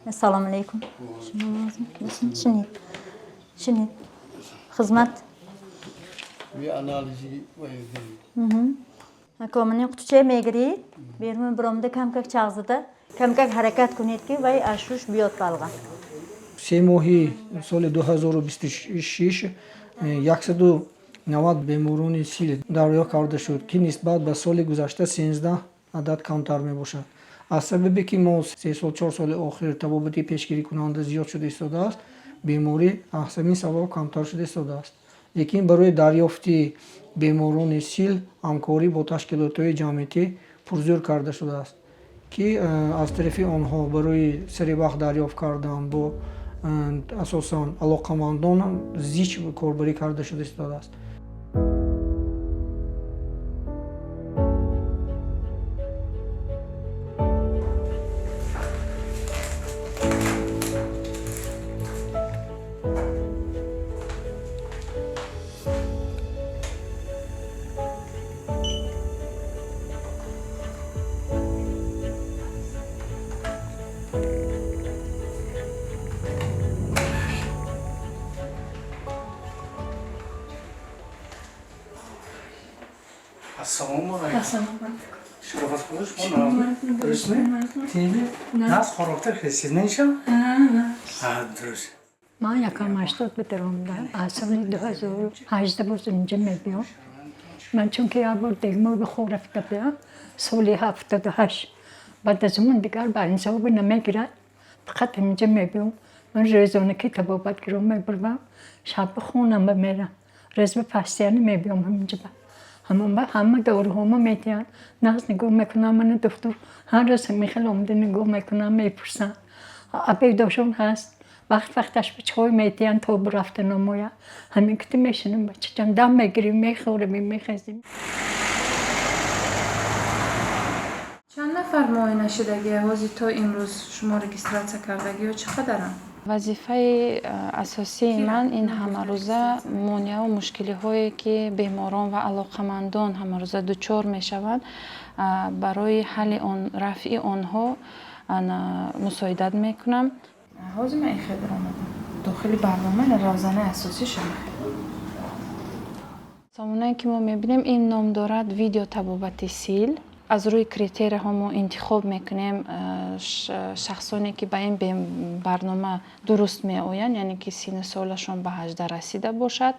السلام علیکم. شنید خدمت bir analizi کامنی قطعه میگیرید بیرون برامده کم که چغزده کم که حرکت کنید که وای اشوش بیاد طالقه 3 ماهی سال 2026 190 беморони сил дарё карда шуд ки нисбат ба соли гузашта 13 адад камтар мебошад. аз сабабе ки мо 3 сол 4 соли охир табобати пешгирикунанда зиёд шуда истодааст беморӣ аз ҳамин сабаб камтар шуда истодааст. лекин барои дарёфти беморони сил ҳамкорӣ бо ташкилотҳои ҷамъиятӣ пурзӯр карда шудааст ки аз тарафи онҳо барои сари вақт дарёфт кардан бо асосан алоқамандон зич корбарӣ карда шуда истодааст. Assalomu alaykum. Sharofat qilish buni. Durustmi? Tiyinli. Nas xarakter siz ne işe? Ha, durust. من یکم 80 بترم از سال 2018 باز اینجا میبیم. من چون که یه بار دیگه به خور رفته بیا سالی 78 بعد از اون دیگر با انصاب نمیگیرد فقط اینجا میبیم. من روزانه که طبابت گیرم میبرم شب خونم بمیرم رزب پستیانی میبیم اینجا همه داروهامو میتیان ناز نگاه میکنم من دکتر هر روز میخوام اومده نگاه میکنم میپرسم ابی داشون هست وقتش به چای میتیان تا برفته نمویا همین که میشنم بچه جان دم میگیریم میخوریم میخزیم. چند نفر معاینه شدگی حوزی تا امروز شما رجیستراسیون کردگی و چقدرن؟ وظیفه اساسی من این همه روزه مانع و مشکلی هایی که بیماران و علاقمندان همه روزه دچار می شوند برای حل رفع آنها مساعدت می کنم. حوزی من این خبر آمدم داخل برنامه روزانه اساسی شما. سامانه که ما می بینیم این نام دارد ویدیو طبابت سیل. از روی کریتری ها ما انتخاب میکنیم شخصانی که به این برنامه درست می آیند یعنی که سن سالشون به 18 رسیده باشد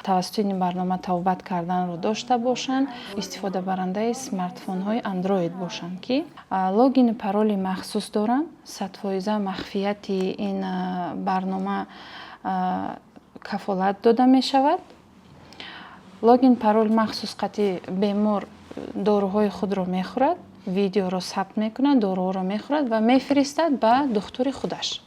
توسط این برنامه توبت کردن رو داشته باشند استفاده برنده سمارت فون های اندروید باشند که لاگین پرول مخصوص دارند 100% مخفیت این برنامه کفالت داده می شود. لاگین پرول مخصوص قطعی بیمار داروهای خود را میخورد ویدیو را ثبت میکند دارو را میخورد و میفرستد به دکتر خودش.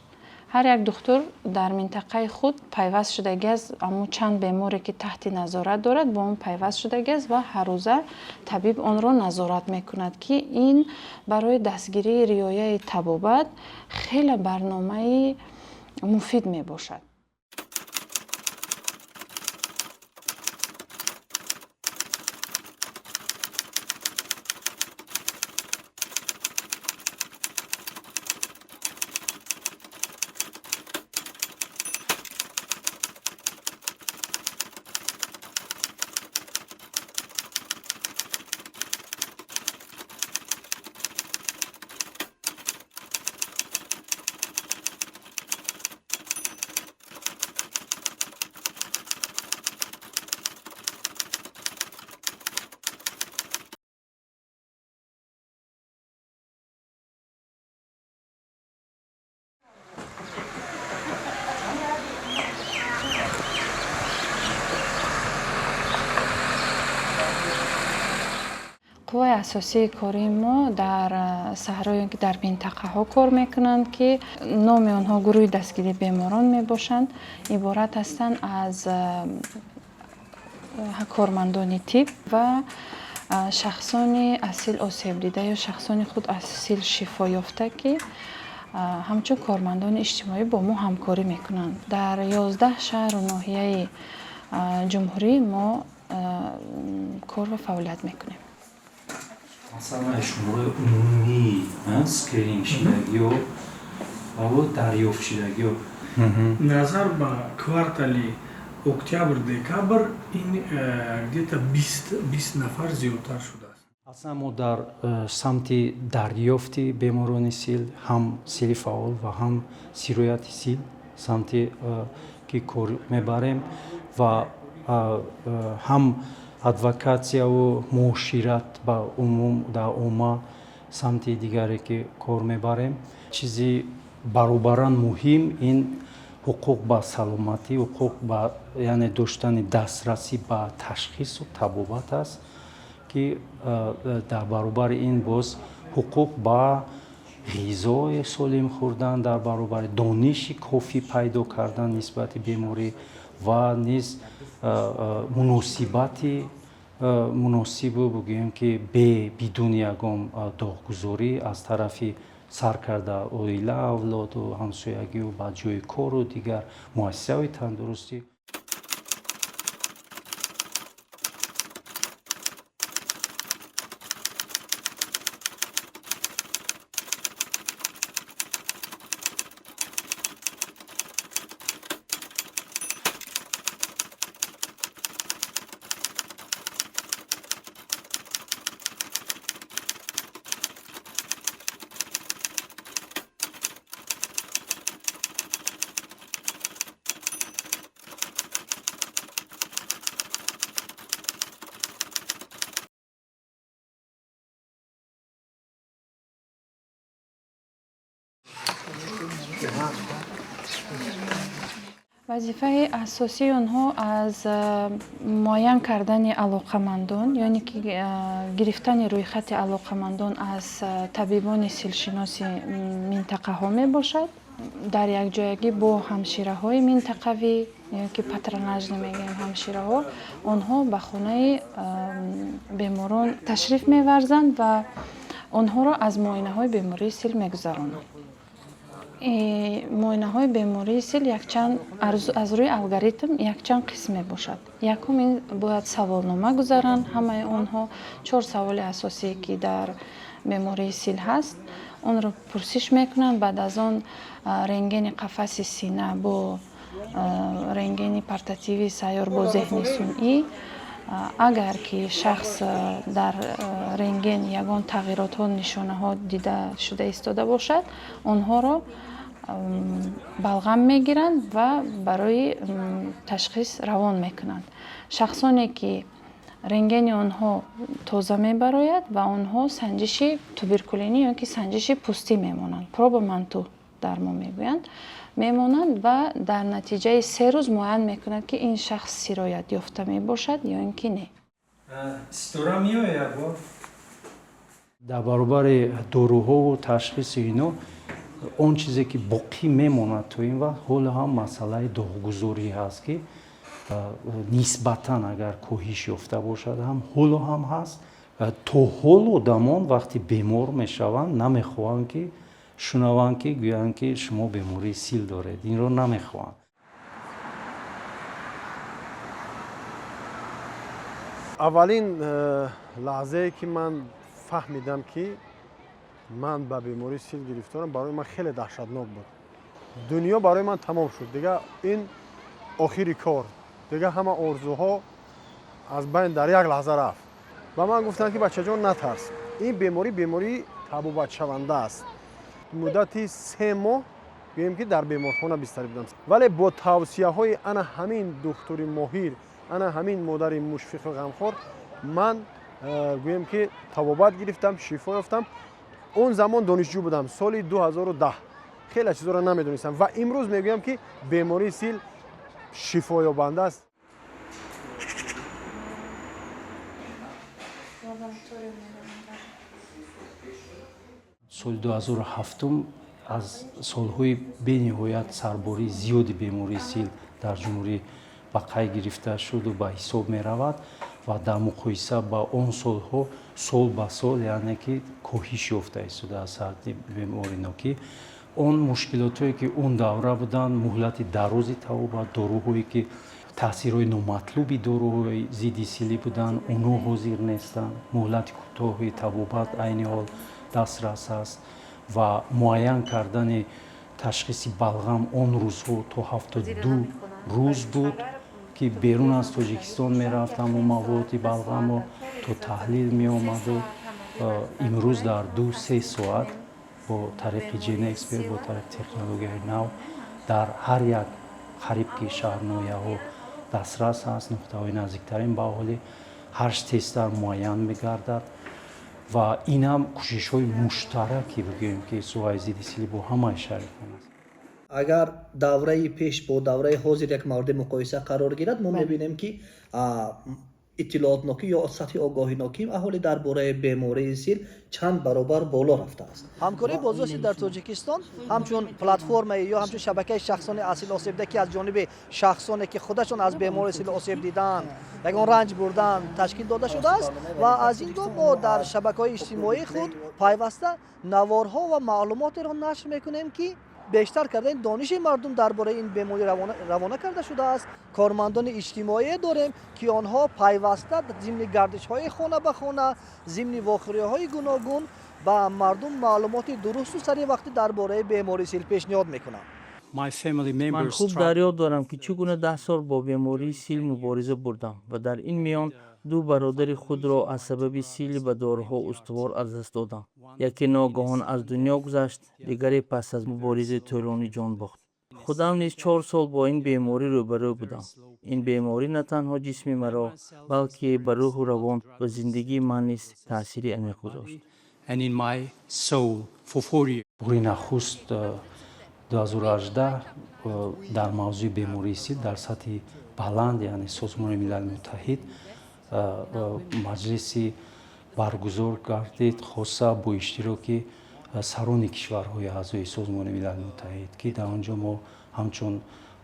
هر یک دکتر در منطقه خود پیوست شدگی است اما چند بیماری که تحت نظارت دارد با اون پیوست شدگی است و هر روزه طبیب آن را نظارت میکند که این برای دستگیری ریایه طبابت خیلی برنامه مفید میباشد. قوای اساسی کاری ما در صحرایی که در منطقه ها کار میکنند که نام آنها گروه دستگیری بیماران میباشند عبارت هستند از کارمندان تیپ و شخصان اصیل آسیب دیده یا شخصان خود اصیل شفا یافته که همچون کارمندان اجتماعی با ما همکاری میکنند. در 11 شهر و ناحیه جمهوری ما کار و فعالیت میکنیم. مثلا شماره عمومی اسکرینینگ شدگی و аву дарёфтшидагиё назар ба квартали октябр декабр ин где-то 20 нафар зиёдтар шудааст. аслан мо дар самти дарёфти беморони сил ҳам сили фаъол ва ҳам сирояти сил самти ки кор мебарем ва ҳам адвокатсияву муошират ба умум дар умма самти дигаре ки кор мебарем. Чизи баробаран муҳим ин ҳуқуқ ба саломатӣ, ҳуқуқ ба яъне доштани дастрасӣ ба ташхису табобат аст ки дар баробари ин боз ҳуқуқ ба ғизои солим хӯрдан, дар баробари дониши кофӣ пайдо кардан нисбати беморӣ ва низ муносибати муносибу бигӯем ки бидуни ягон доғгузорӣ аз тарафи саркарда оила, авлоду ҳамсоягию ба ҷои кору дигар муассисаҳои тандурустӣ. вазифаи асосии онҳо аз муайян кардани алоқамандон яъне ки гирифтани рӯйхати алоқамандон аз табибони силшиноси минтақаҳо мебошад дар якҷоягӣ бо ҳамшираҳои минтақавӣ ки патронаж намегӯем ҳамшираҳо онҳо ба хонаи беморон ташриф меварзанд ва онҳоро аз муоинаҳои бемории сил мегузаронанд. муоинаҳои бемории сил аз рӯи алгоритм якчанд қисм мебошад. Якум ин бояд саволнома гузаранд. Ҳамаи онҳо 4 саволи асосие ки дар бемории сил ҳаст онро пурсиш мекунанд. Баъд аз он рентгени қафаси сина бо рентгени портативи сайёр бо зеҳни сунъӣ. Агар ки шахс дар рентген ягон тағйиротҳо нишонаҳо дида шуда истода бошад онҳоро балғам мегиранд ва барои ташхис равон мекунанд. шахсоне ки рентгени онҳо тоза мебарояд ва онҳо санҷиши туберкулинӣ ё ки санҷиши пӯстӣ мемонанд. проба манту дар мо мегӯянд мемонанд ва дар натиҷаи 3 рӯз муайян мекунад ки ин шахс сироят ёфта мебошад ё ин ки не. Ситора меояд бо дар баробари доруҳову ташхиси ино он чизе ки боқӣ мемонад то ин вақт ҳоло ҳам масъалаи доғгузорӣ ҳаст ки нисбатан агар коҳиш ёфта бошад ҳам ҳоло ҳам ҳаст. то ҳол одамон вақти бемор мешаванд намехоҳанд ки шунаванд ки гӯянд ки шумо бемории сил доред. Инро намехоҳанд. аввалин лаҳзае ки ман фаҳмидам ки ман ба бемории сил гирифторам барои ман хеле даҳшатнок буд. дунё барои ман тамом шуд. Дига ин охири кор. Дига ҳама орзуҳо аз байн дар як лаҳза рафт. Ба ман гуфтанд ки бачаҷон натарс. Ин бемории табобатшаванда аст. муддати 3 моҳ гӯем ки дар беморхона бистарӣ будам. Вале бо тавсияҳои ана ҳамин духтури моҳир, ана ҳамин модари мушфиқу ғамхор ман гӯем ки табобат гирифтам, шифо ёфтам. он замон донишҷӯ будам, соли 2010. хеле чизоро намедонистам ва имрӯз мегӯям ки бемории сил шифоёбанда аст. соли 2007 аз солҳои бениҳоят сарбории зиёди бемории сил дар ҷумҳурӣ ба қай гирифта шуду ба ҳисоб меравад ва дар муқоиса ба он солҳо сол ба сол яъне ки коҳиш ёфта истодааст сатҳи беморинокӣ. он мушкилотое ки он давра буданд муҳлати дарози табобат доруҳое ки таъсирҳои номатлуби доруҳои зидди силӣ буданд онҳо ҳозир нестанд. муҳлати кӯтоҳи табобат айни ҳол дастрас аст ва муайян кардани ташхиси балғам он рӯзҳо то 72 рӯз буд ки берун аз тоҷикистон мерафтам ва маводи балғамро то таҳлил меомаду имрӯз дар 2-3 соат бо тариқи GeneXpert бо тариқи технологияи нав дар ҳар як қарибки шаҳрнояҳо дастрас ҳаст. нуқтаҳои наздиктарин ба аҳолӣ 8 тестар муайян мегардад ва инам кӯшишҳои муштараки бигӯем ки соҳаи зидди силӣ бо ҳамаи шарикон аст. агар давраи пеш бо давраи ҳозир як мавриди муқоиса қарор гирад мо мебинем ки иттилоотнокӣ ё сатҳи огоҳинокӣ аҳолӣ дар бораи бемории сил чанд баробар боло рафтааст. ҳамкории бозори сил дар тоҷикистон ҳамчун платформае ё ҳамчун шабакаи шахсони асил осебда ки аз ҷониби шахсоне ки худашон аз бемории сил осеб диданд ягон ранҷ бурданд ташкил дода шудааст ва аз ин ду мо дар шабакаҳои иҷтимоии худ пайваста наворҳо ва маълумотеро нашр мекунем ки бештар кардаи дониши мардум дар бораи ин беморӣ равона карда шудааст. кормандони иҷтимоие дорем ки онҳо пайваста зимни гардишҳои хона ба хона зимни вохӯриҳои гуногун ба мардум маълумоти дурусту саривақтӣ дар бораи бемории сил пешниҳод мекунанд. ман хуб дар ёд дорам ки чӣ гуна 10 сол бо бемории сил мубориза бурдам ва дар ин миён ду бародари худро аз сабаби сили ба доруҳо устувор аз даст додам. яке ногаҳон аз дунё гузашт, дигаре пас аз муборизаи тӯлонӣ ҷон бохт. худам низ 4 сол бо ин беморӣ рӯбарӯ будам. ин беморӣ на танҳо ҷисми маро, балки ба рӯҳу равон ва зиндагии ман низ таъсири амиқ гузошт. бори нахуст 2018 дар мавзӯи бемории сил дар сатҳи баланд яъне созмони милали муттаҳид маҷлиси баргузор гардид хоса бо иштироки сарони кишварҳои аъзои созмони милали муттаҳид ки дар он ҷо мо ҳамчун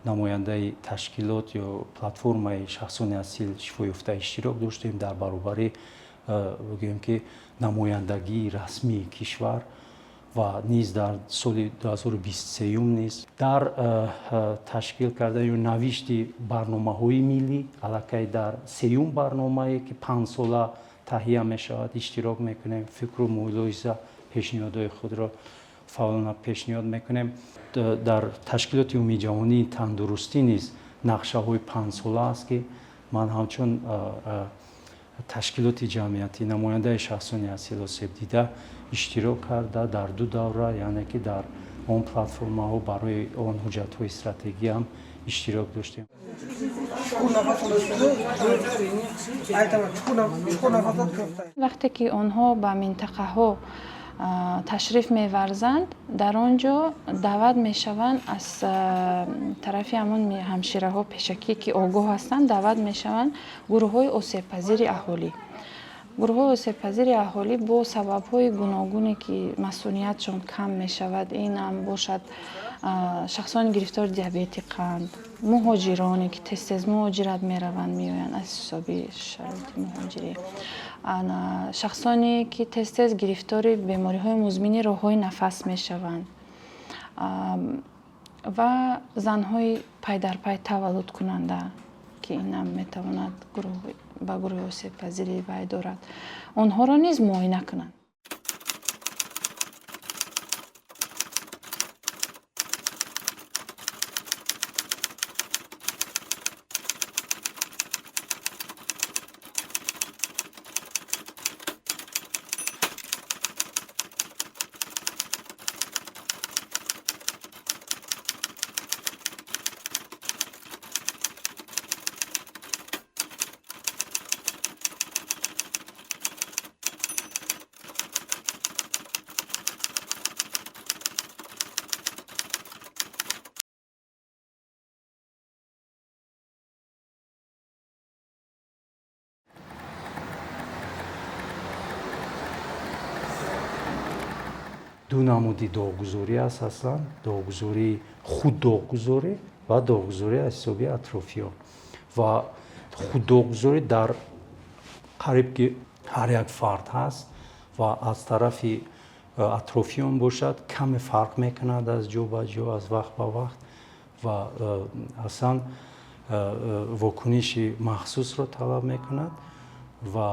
намояндаи ташкилот ё платформаи шахсони асил шифоёфта иштирок доштем дар баробари бигӯем ки намояндагии расмии кишвар ва низ дар соли 2023 низ дар ташкил кардан ё навишти барномаҳои миллӣ аллакай дар сеюм барномае ки 5 сола таҳия мешавад иштирок мекунем фикру мулоҳиза пешниҳодҳои худро фаъолона пешниҳод мекунем. дар ташкилоти умумиҷаҳонии тандурустӣ низ нақшаҳои 5 сола аст ки ман ҳамчун ташкилоти ҷамъиятӣ намояндаи шахсони асил осебдида иштирок карда дар 2 давра яъне ки дар он платформаҳо барои он ҳуҷҷатҳои стратегӣ ҳам иштирок доштем. вақте ки онҳо ба минтақаҳо ташриф меварзанд дар он ҷо даъват мешаванд аз тарафи ҳамон ҳамшираҳо пешакӣ ки огоҳ ҳастанд даъват мешаванд гурӯҳҳои осебпазири аҳолӣ. гурӯҳҳои осебпазири аҳолӣ бо сабабҳои гуногуне ки масуниятшон кам мешавад ин ҳам бошад шахсони гирифтори диабети қанд муҳоҷироне ки тез муҳоҷират мераванд меоянд аз ҳисоби шароити муҳоҷирӣ шахсоне ки тез гирифтори бемориҳои музмини роҳҳои нафас мешаванд ва занҳои пайдарпай таваллудкунанда ки инам метавонад ба гурӯҳи осебпазирӣ вай дорад онҳоро низ муоина кунанд. ду намуди доғгузорӣ аст аслан доғгузории худдоғгузорӣ ва доғгузорӣ аз ҳисоби атрофиён ва худдоғгузорӣ дар қариб ки ҳар як фард ҳаст ва аз тарафи атрофиён бошад каме фарқ мекунад аз ҷо ба ҷо аз вақт ба вақт ва аслан вокуниши махсусро талаб мекунад ва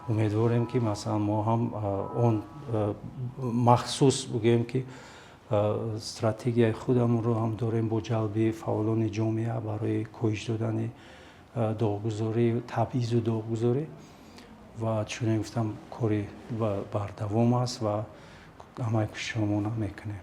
умедворем ки масалан мо ҳам он махсус бигӯем ки стратегияи худамонро ҳам дорем бо ҷалби фаъолони ҷомеа барои коҳиш додани доғгузорӣ, табъизу доғгузорӣ ва чуне гуфтам кори бардавом аст ва ҳамаи кӯшишҳомона мекунем.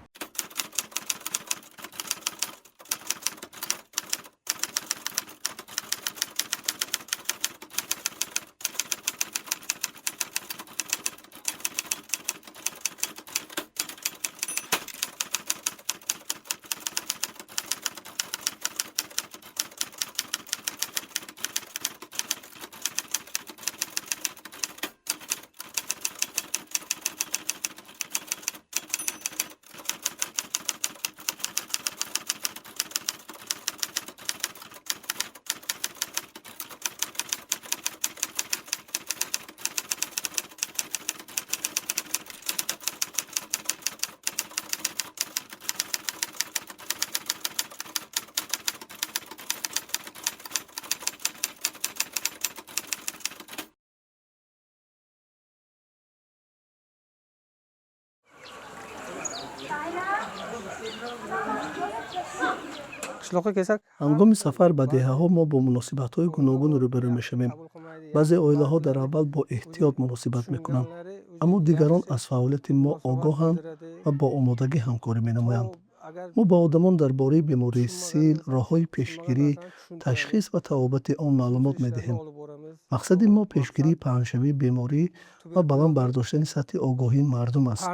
ҳангоми сафар ба деҳаҳо мо бо муносибатҳои гуногун рӯбарӯ мешавем. баъзе оилаҳо дар аввал бо эҳтиёт муносибат мекунанд, аммо дигарон аз фаъолияти мо огоҳанд ва бо омодагӣ ҳамкорӣ менамоянд. мо ба одамон дар бораи бемории сил, роҳҳои пешгирӣ, ташхис ва тавобати он маълумот медиҳем. мақсади мо пешгирии паҳншавии беморӣ ва баланд бардоштани сатҳи огоҳии мардум аст.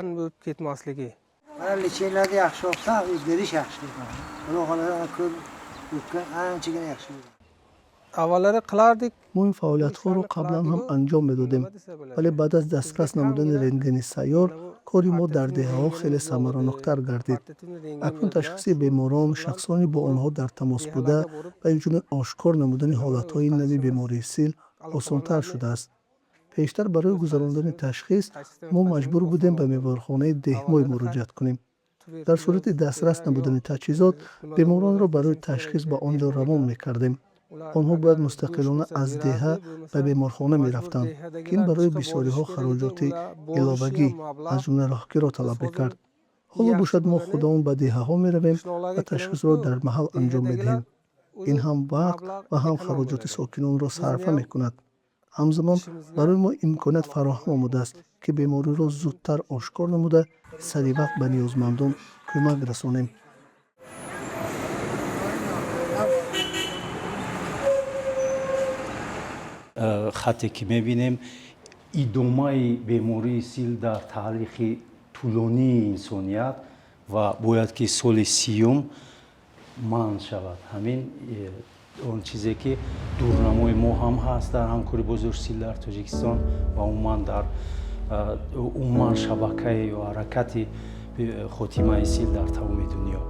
мо ин фаъолиятҳоро қаблан ҳам анҷом медодем, вале баъд аз дастрас намудани рентгени сайёр, кори мо дар деҳаҳо хеле самараноктар гардид. акнун ташхиси беморон, шахсони бо онҳо дар тамос буда ва инчунин ошкор намудани ҳолатҳои нави бемории сил осонтар шудааст. пештар барои гузарондани ташхис мо маҷбур будем ба меворхонаи деҳмой муроҷиат кунем. дар сурати дастрас набудани таҷҳизот, беморонро барои ташхис ба он ҷо равон мекардем. онҳо бояд мустақилона аз деҳа ба беморхона мерафтанд, ки ин барои бисёриҳо хароҷоти иловагӣ аз ҷумла роҳгиро талаб мекард. ҳоло бошад мо худамон ба деҳаҳо меравем ва ташхисро дар маҳал анҷом медиҳем. ин ҳам вақт ва ҳам хароҷоти сокинонро сарфа мекунад. ҳамзамон барои мо имконият фароҳам омадааст, ки бемориро зудтар ошкор намуда, саривақт ба ниёзмандон кӯмак расонем. хатте ки мебинем идомаи бемории сил дар таърихи тӯлонии инсоният ва бояд ки соли 30 манъ шавад. ҳамин он чизе ки дурнамои мо ҳам ҳаст дар ҳамкори бозориши сил дар Тоҷикистон ва умуман шабакаи ё ҳаракати хотимаи сил дар тамоми дунё.